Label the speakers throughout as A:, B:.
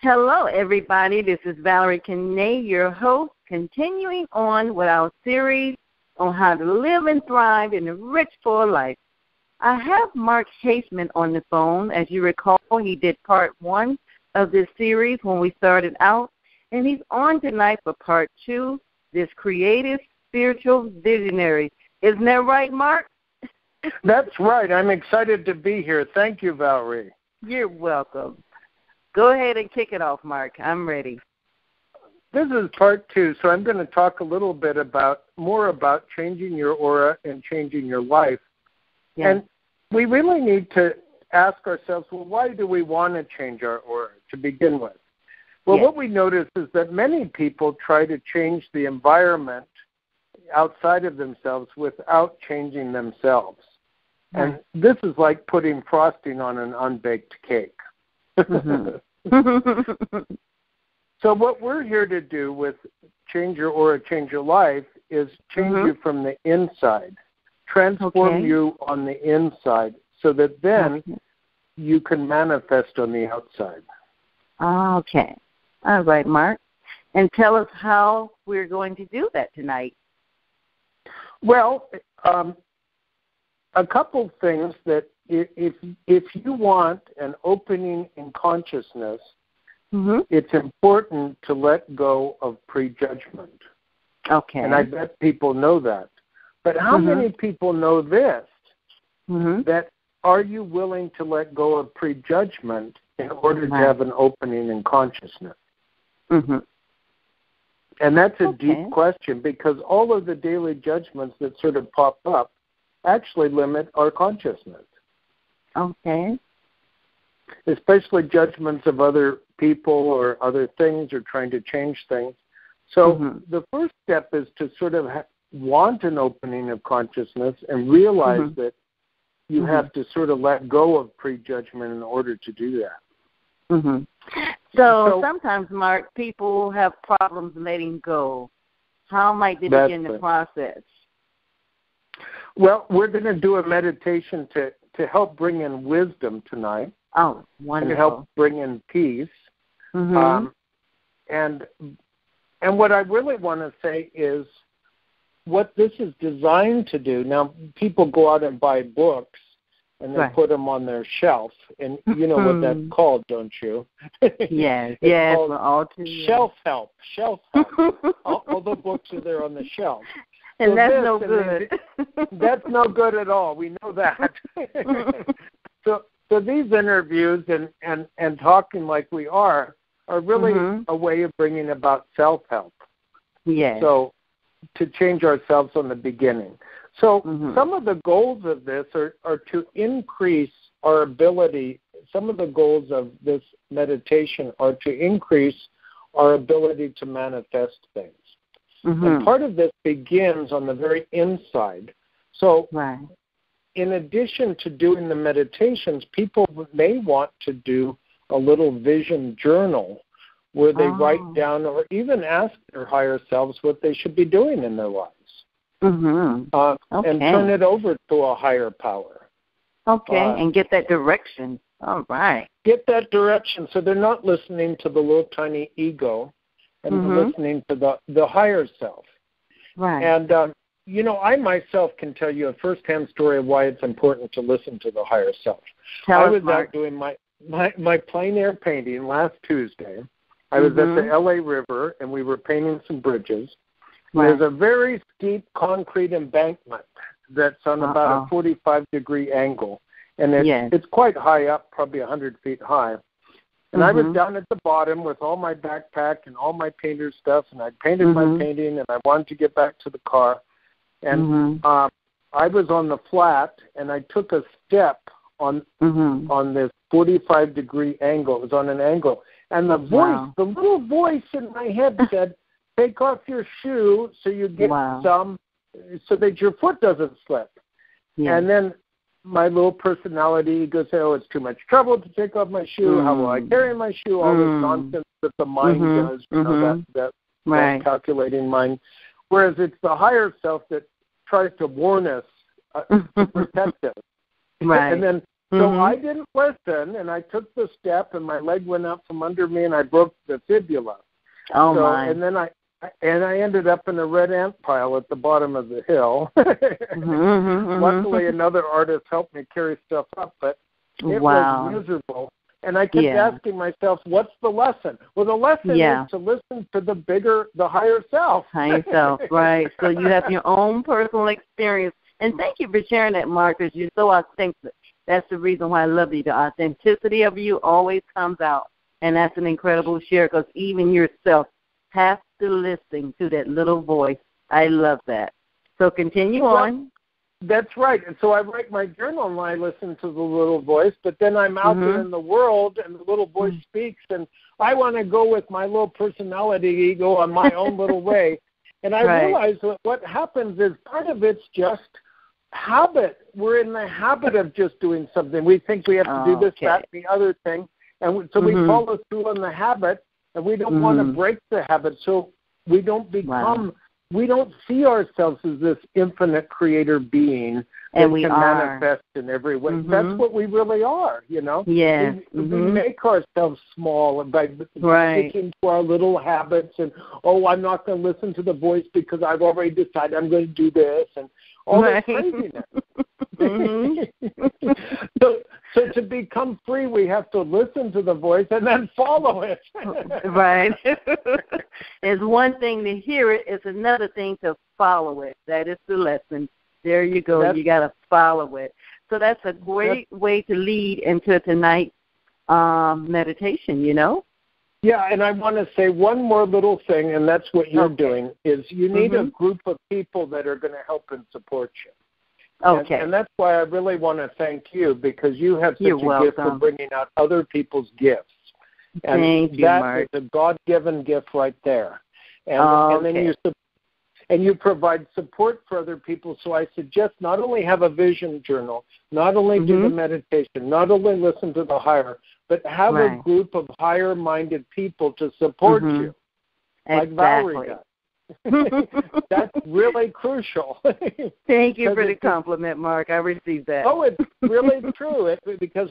A: Hello, everybody. This is Valerie Kinney, your host, continuing on with our series on how to live and thrive in a rich, full life. I have Mark Hafeman on the phone. As you recall, he did part 1 of this series when we started out, and he's on tonight for part 2, this creative, spiritual visionary. Isn't that right, Mark?
B: That's right. I'm excited to be here. Thank you, Valerie.
A: You're welcome. Go ahead and kick it off, Mark. I'm ready.
B: This is part 2, so I'm going to talk a little bit more about changing your aura and changing your life. Yeah. And we really need to ask ourselves, well, why do we want to change our aura to begin with? Well, what we notice is that many people try to change the environment outside of themselves without changing themselves. And this is like putting frosting on an unbaked cake. Mm-hmm. So what we're here to do with Change Your Aura, Change Your Life is change you from the inside, transform you on the inside so that then you can manifest on the outside.
A: Okay. All right, Mark. And tell us how we're going to do that tonight.
B: Well, a couple things that if you want an opening in consciousness, it's important to let go of prejudgment.
A: Okay.
B: And I bet people know that. But how many people know this, that are you willing to let go of prejudgment in order to have an opening in consciousness? And that's a deep question because all of the daily judgments that sort of pop up actually limit our consciousness.
A: Okay.
B: Especially judgments of other people or other things or trying to change things. So the first step is to sort of want an opening of consciousness and realize that you have to sort of let go of prejudgment in order to do that.
A: So sometimes, Mark, people have problems letting go. How might they begin the process?
B: Well, we're going to do a meditation to help bring in wisdom tonight.
A: Oh, wonderful.
B: And help bring in peace. And what I really want to say is what this is designed to do. Now, people go out and buy books, and they put them on their shelf. And you know what that's called, don't you?
A: Yes.
B: Shelf help. Shelf help. all the books are there on the shelf.
A: And that's no good.
B: That's no good at all. We know that. So these interviews and talking like we are really a way of bringing about self-help.
A: Yes.
B: So to change ourselves from the beginning. So some of the goals of this are to increase our ability. Some of the goals of this meditation are to increase our ability to manifest things. And part of this begins on the very inside. So in addition to doing the meditations, people may want to do a little vision journal where they write down or even ask their higher selves what they should be doing in their lives. And turn it over to a higher power.
A: And get that direction. All right.
B: Get that direction so they're not listening to the little tiny ego and listening to the higher self.
A: Right.
B: And, I myself can tell you a first-hand story of why it's important to listen to the higher self. I was out doing my plein air painting last Tuesday. I was at the L.A. River, and we were painting some bridges. There's a very steep concrete embankment that's on about a 45-degree angle, and it's quite high up, probably 100 feet high. And I was down at the bottom with all my backpack and all my painter stuff, and I painted my painting, and I wanted to get back to the car. And I was on the flat, and I took a step on this 45-degree angle. It was on an angle. And the voice, the little voice in my head said, take off your shoe so you get some, so that your foot doesn't slip. And then my little personality goes, oh, it's too much trouble to take off my shoe. How will I carry my shoe? All this nonsense that the mind does, that calculating mind. Whereas it's the higher self that tries to warn us to protect us. And then So I didn't listen, and I took the step, and my leg went out from under me, and I broke the fibula.
A: Oh, my.
B: And then I ended up in a red ant pile at the bottom of the hill. Luckily, another artist helped me carry stuff up, but it was miserable. And I kept asking myself, what's the lesson? Well, the lesson is to listen to the higher self.
A: Higher self, right. So you have your own personal experience. And thank you for sharing that, Mark, because you're so authentic. That's the reason why I love you. The authenticity of you always comes out. And that's an incredible share, because even yourself have to listen to that little voice. I love that. So continue on.
B: That's right. And so I write my journal and I listen to the little voice, but then I'm out there in the world and the little voice speaks, and I want to go with my little personality ego on my own little way. And I realize that what happens is part of it's just habit. We're in the habit of just doing something. We think we have to do this, that, and the other thing. And so we follow through on the habit, and we don't want to break the habit. So we don't become, we don't see ourselves as this infinite creator being that can manifest in every way. That's what we really are, you know?
A: Yes.
B: We make ourselves small by sticking to our little habits and, I'm not going to listen to the voice because I've already decided I'm going to do this, and all this craziness. So to become free, we have to listen to the voice and then follow it.
A: Right. It's one thing to hear it. It's another thing to follow it. That is the lesson. There you go. You got to follow it. So that's a great way to lead into tonight's meditation, you know?
B: Yeah, and I want to say one more little thing, and that's what you're doing, is you need a group of people that are going to help and support you.
A: Okay.
B: And that's why I really want to thank you, because you have such a gift for bringing out other people's gifts. And
A: thank you, Mark.
B: That is a God-given gift right there. And then you provide support for other people. So I suggest not only have a vision journal, not only do the meditation, not only listen to the higher, but have a group of higher-minded people to support you, like Valerie does. That's really crucial.
A: Thank you for the compliment, Mark. I received that.
B: Oh, it's really true. Because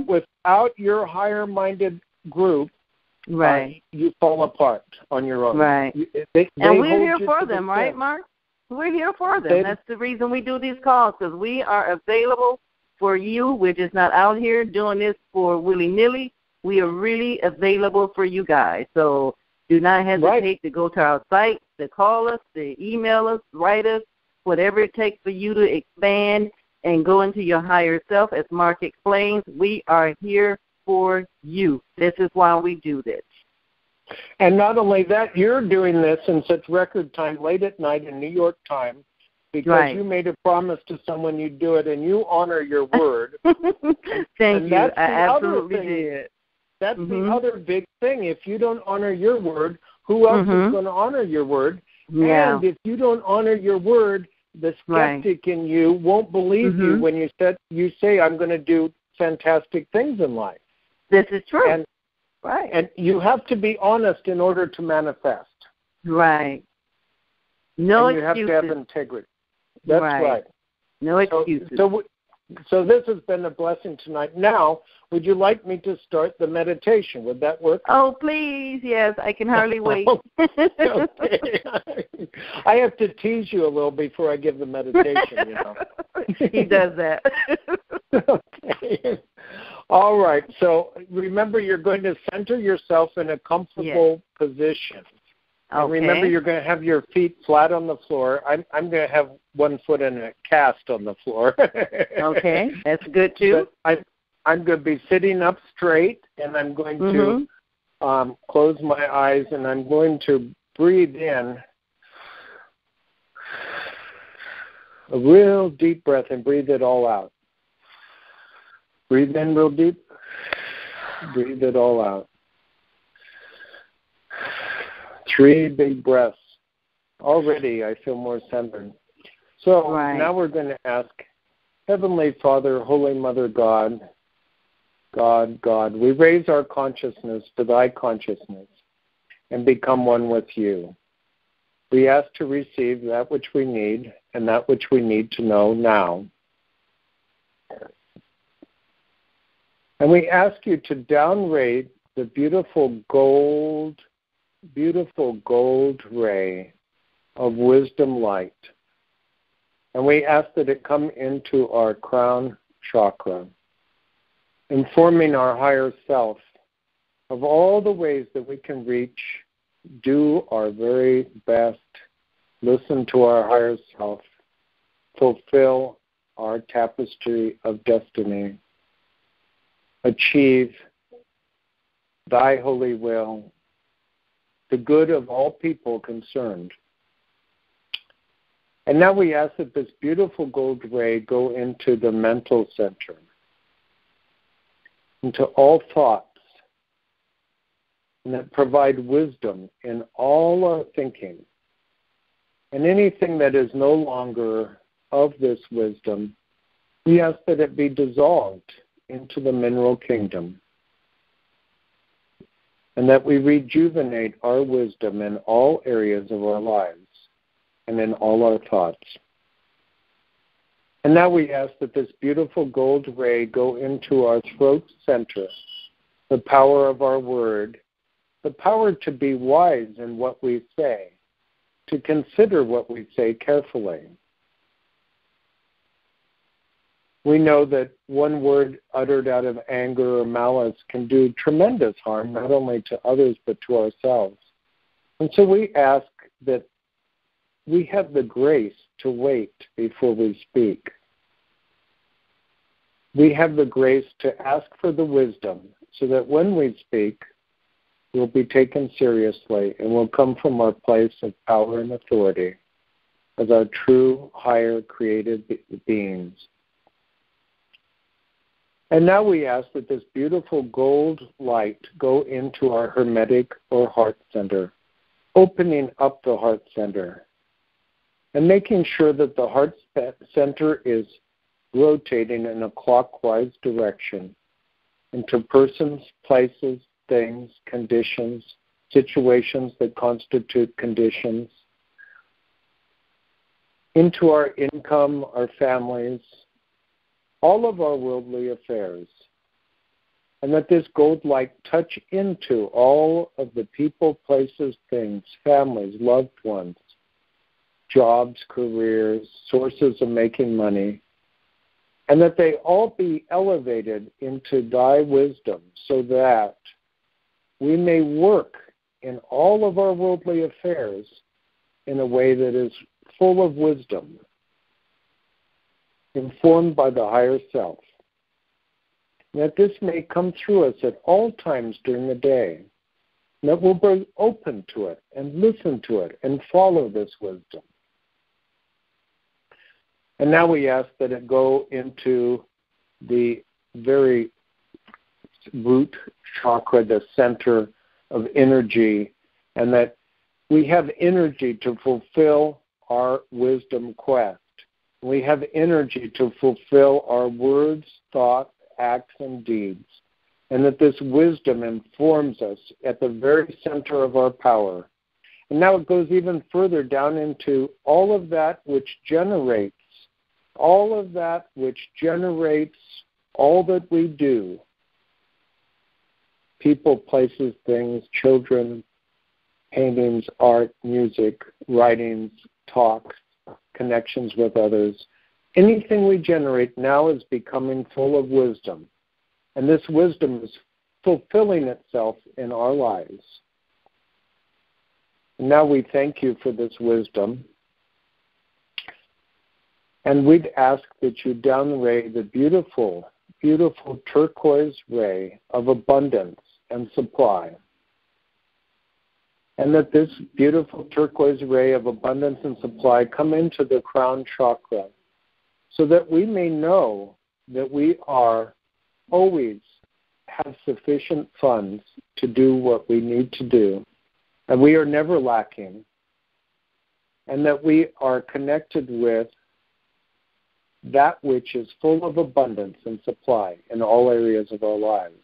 B: without your higher-minded group, you fall apart on your own.
A: Right. And we're here for them, right, Mark? We're here for them. That's the reason we do these calls, because we are available for you. We're just not out here doing this for willy-nilly. We are really available for you guys. So do not hesitate to go to our site, to call us, to email us, write us, whatever it takes for you to expand and go into your higher self. As Mark explains, we are here for you. This is why we do this.
B: And not only that, you're doing this in such record time, late at night in New York time, because you made a promise to someone you'd do it, and you honor your word.
A: Thank you. I absolutely did.
B: That's the other big thing. If you don't honor your word, who else is going to honor your word? Yeah. And if you don't honor your word, the skeptic in you won't believe you when you say, I'm going to do fantastic things in life.
A: This is true.
B: And you have to be honest in order to manifest.
A: Right. No
B: and
A: excuses.
B: You have to have integrity. That's right.
A: No excuses.
B: So this has been a blessing tonight. Now, would you like me to start the meditation? Would that work?
A: Oh, please, yes. I can hardly wait.
B: Okay. I have to tease you a little before I give the meditation, you know.
A: He does that.
B: Okay. All right. So remember, you're going to center yourself in a comfortable position. And remember, you're going to have your feet flat on the floor. I'm going to have one foot in a cast on the floor.
A: Okay, that's good too.
B: But I'm going to be sitting up straight, and I'm going to close my eyes, and I'm going to breathe in a real deep breath and breathe it all out. Breathe in real deep. Breathe it all out. 3 big breaths. Already I feel more centered. So now we're going to ask, Heavenly Father, Holy Mother God, God, we raise our consciousness to Thy consciousness and become one with You. We ask to receive that which we need and that which we need to know now. And we ask you to downrate the beautiful gold ray of wisdom light. And we ask that it come into our crown chakra, informing our higher self of all the ways that we can reach, do our very best, listen to our higher self, fulfill our tapestry of destiny, achieve thy holy will, the good of all people concerned. And now we ask that this beautiful gold ray go into the mental center, into all thoughts, and that provide wisdom in all our thinking. And anything that is no longer of this wisdom, we ask that it be dissolved into the mineral kingdom, and that we rejuvenate our wisdom in all areas of our lives and in all our thoughts. And now we ask that this beautiful gold ray go into our throat center, the power of our word, the power to be wise in what we say, to consider what we say carefully. We know that one word uttered out of anger or malice can do tremendous harm, not only to others but to ourselves. And so we ask that we have the grace to wait before we speak. We have the grace to ask for the wisdom so that when we speak, we'll be taken seriously and will come from our place of power and authority as our true, higher, created beings. And now we ask that this beautiful gold light go into our hermetic or heart center, opening up the heart center and making sure that the heart center is rotating in a clockwise direction into persons, places, things, conditions, situations that constitute conditions, into our income, our families, all of our worldly affairs, and that this gold light touch into all of the people, places, things, families, loved ones, jobs, careers, sources of making money, and that they all be elevated into thy wisdom so that we may work in all of our worldly affairs in a way that is full of wisdom, informed by the higher self, that this may come through us at all times during the day, that we'll be open to it and listen to it and follow this wisdom. And now we ask that it go into the very root chakra, the center of energy, and that we have energy to fulfill our wisdom quest. We have energy to fulfill our words, thoughts, acts, and deeds, and that this wisdom informs us at the very center of our power. And now it goes even further down into all of that which generates all that we do, people, places, things, children, paintings, art, music, writings, talks, connections with others. Anything we generate now is becoming full of wisdom, and this wisdom is fulfilling itself in our lives. And now we thank you for this wisdom, and we'd ask that you downray the beautiful, beautiful turquoise ray of abundance and supply, and that this beautiful turquoise ray of abundance and supply come into the crown chakra so that we may know that we are always have sufficient funds to do what we need to do, and we are never lacking, and that we are connected with that which is full of abundance and supply in all areas of our lives.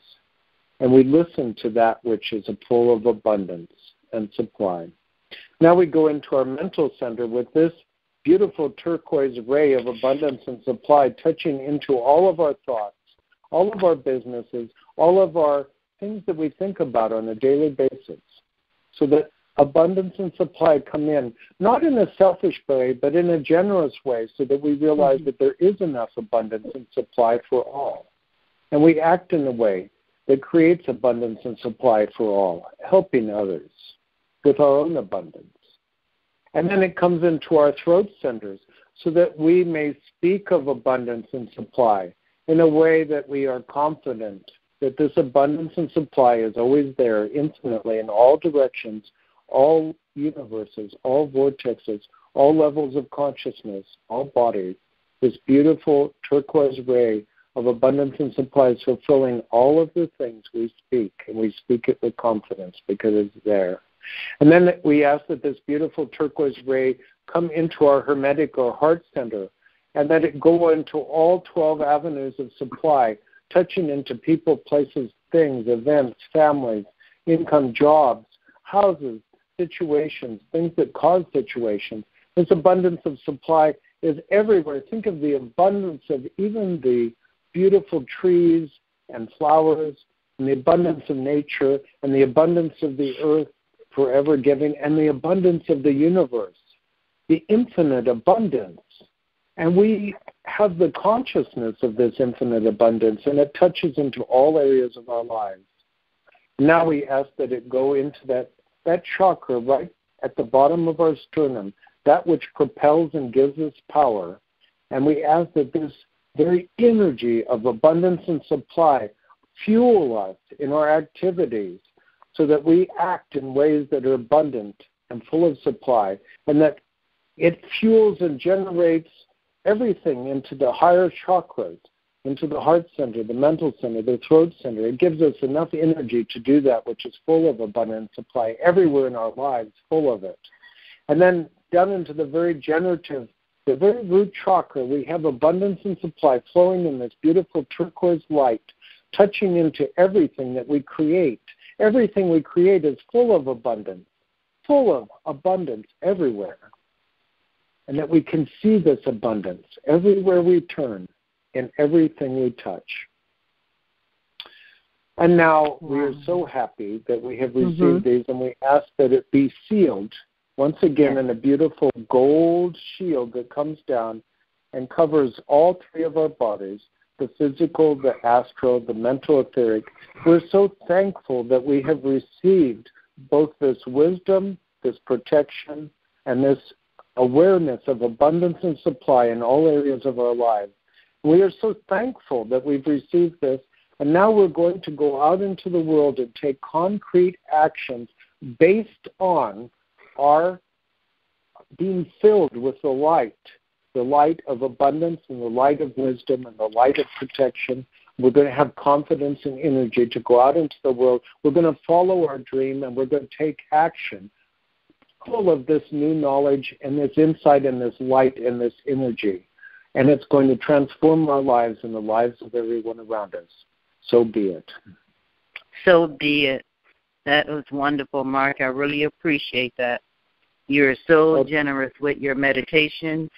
B: And we listen to that which is full of abundance and supply. Now we go into our mental center with this beautiful turquoise ray of abundance and supply touching into all of our thoughts, all of our businesses, all of our things that we think about on a daily basis, so that abundance and supply come in, not in a selfish way, but in a generous way, so that we realize that there is enough abundance and supply for all. And we act in a way that creates abundance and supply for all, helping others with our own abundance. And then it comes into our throat centers, so that we may speak of abundance and supply in a way that we are confident that this abundance and supply is always there infinitely in all directions, all universes, all vortexes, all levels of consciousness, all bodies. This beautiful turquoise ray of abundance and supply is fulfilling all of the things we speak, and we speak it with confidence because it's there. And then we ask that this beautiful turquoise ray come into our hermetic or heart center, and that it go into all 12 avenues of supply, touching into people, places, things, events, families, income, jobs, houses, situations, things that cause situations. This abundance of supply is everywhere. Think of the abundance of even the beautiful trees and flowers, and the abundance of nature, and the abundance of the earth forever giving, and the abundance of the universe, the infinite abundance. And we have the consciousness of this infinite abundance, and it touches into all areas of our lives. Now we ask that it go into that chakra right at the bottom of our sternum, that which propels and gives us power. And we ask that this very energy of abundance and supply fuel us in our activities, so that we act in ways that are abundant and full of supply, and that it fuels and generates everything into the higher chakras, into the heart center, the mental center, the throat center. It gives us enough energy to do that, which is full of abundant supply everywhere in our lives, full of it. And then down into the very generative, the very root chakra, we have abundance and supply flowing in this beautiful turquoise light, touching into everything that we create. Everything we create is full of abundance everywhere. And that we can see this abundance everywhere we turn, in everything we touch. And now we are so happy that we have received these, and we ask that it be sealed once again in a beautiful gold shield that comes down and covers all three of our bodies, the physical, the astral, the mental, etheric. We're so thankful that we have received both this wisdom, this protection, and this awareness of abundance and supply in all areas of our lives. We are so thankful that we've received this, and now we're going to go out into the world and take concrete actions based on our being filled with the light of abundance and the light of wisdom and the light of protection. We're going to have confidence and energy to go out into the world. We're going to follow our dream, and we're going to take action full of this new knowledge and this insight and this light and this energy. And it's going to transform our lives and the lives of everyone around us. So be it.
A: So be it. That was wonderful, Mark. I really appreciate that. You're so generous with your meditations,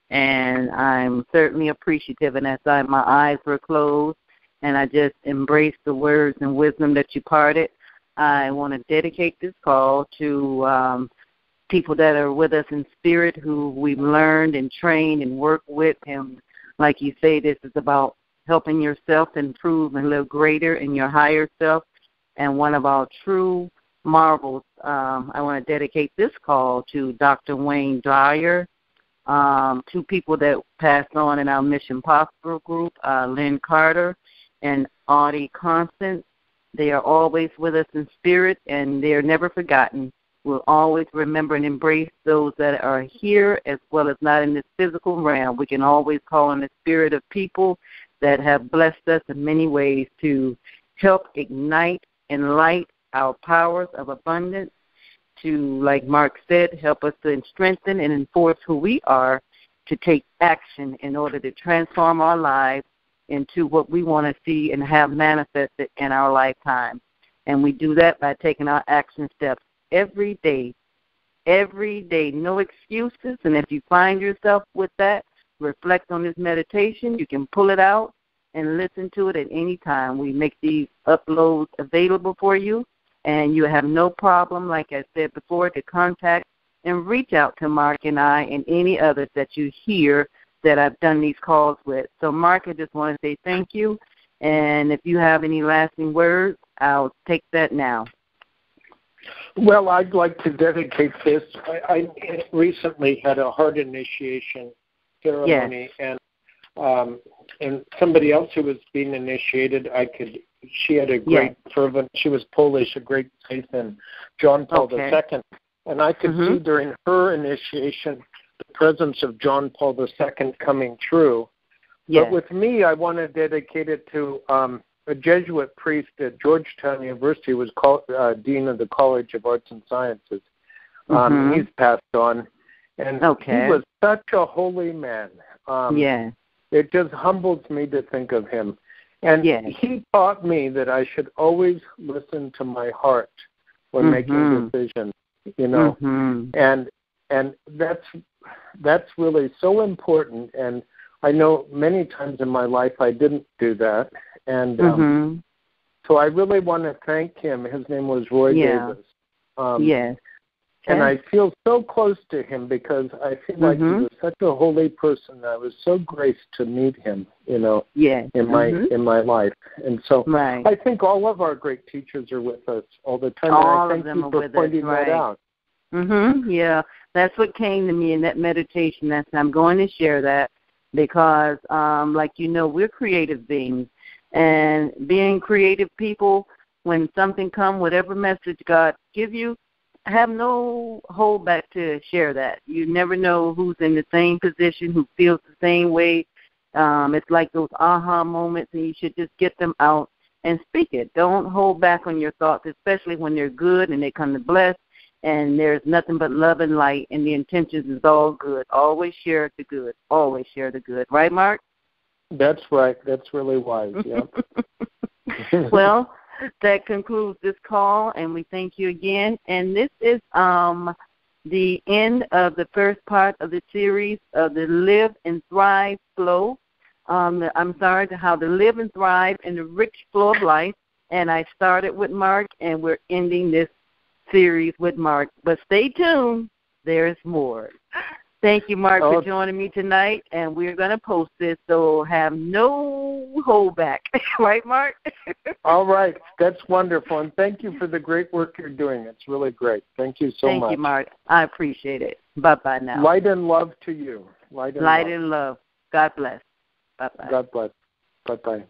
A: and I'm certainly appreciative. And as my eyes were closed and I just embraced the words and wisdom that you parted, I want to dedicate this call to people that are with us in spirit, who we've learned and trained and worked with. And like you say, this is about helping yourself improve and live greater in your higher self. And one of our true marvels, I want to dedicate this call to Dr. Wayne Dyer, two people that passed on in our Mission Possible group, Lynn Carter and Audie Constance. They are always with us in spirit, and they are never forgotten. We'll always remember and embrace those that are here as well as not in this physical realm. We can always call on the spirit of people that have blessed us in many ways to help ignite and light our powers of abundance, to, like Mark said, help us to strengthen and enforce who we are, to take action in order to transform our lives into what we want to see and have manifested in our lifetime. And we do that by taking our action steps every day, no excuses. And if you find yourself with that, reflect on this meditation. You can pull it out and listen to it at any time. We make these uploads available for you, and you have no problem, like I said before, to contact and reach out to Mark and I and any others that you hear that I've done these calls with. So, Mark, I just want to say thank you, and if you have any lasting words, I'll take that now.
B: Well, I'd like to dedicate this. I recently had a heart initiation ceremony,
A: yes.
B: And somebody else who was being initiated, she had a great fervent, she was Polish, a great faith in John Paul II. And I could see during her initiation the presence of John Paul II coming through. Yes. But with me, I want to dedicate it to a Jesuit priest at Georgetown University, who was Dean of the College of Arts and Sciences. He's passed on. And he was such a holy man. It just humbles me to think of him. And he taught me that I should always listen to my heart when making decisions, you know. And that's really so important. And I know many times in my life I didn't do that. And so I really want to thank him. His name was Roy Davis. And I feel so close to him because I feel like he was such a holy person. I was so graced to meet him, you know, in my life. And so I think all of our great teachers are with us all the time.
A: All
B: and I thank you for pointing that out.
A: Yeah, that's what came to me in that meditation. I'm going to share that because, like you know, we're creative beings. And being creative people, when something comes, whatever message God give you, have no hold back to share that. You never know who's in the same position, who feels the same way. It's like those aha moments, and you should just get them out and speak it. Don't hold back on your thoughts, especially when they're good and they come to bless, and there's nothing but love and light, and the intentions is all good. Always share the good. Always share the good. Right, Mark? That's
B: right. That's really wise, yeah.
A: Well, that concludes this call, and we thank you again. And this is the end of the first part of the series of the Live and Thrive Flow. How to live and thrive in the rich flow of life. And I started with Mark, and we're ending this series with Mark. But stay tuned. There's more. Thank you, Mark, for joining me tonight, and we're going to post this, so have no holdback. Right, Mark?
B: All right. That's wonderful, and thank you for the great work you're doing. It's really great. Thank you so much.
A: Thank you, Mark. I appreciate it. Bye-bye now.
B: Light and love to you. Light and love.
A: God bless. Bye-bye.
B: God bless. Bye-bye.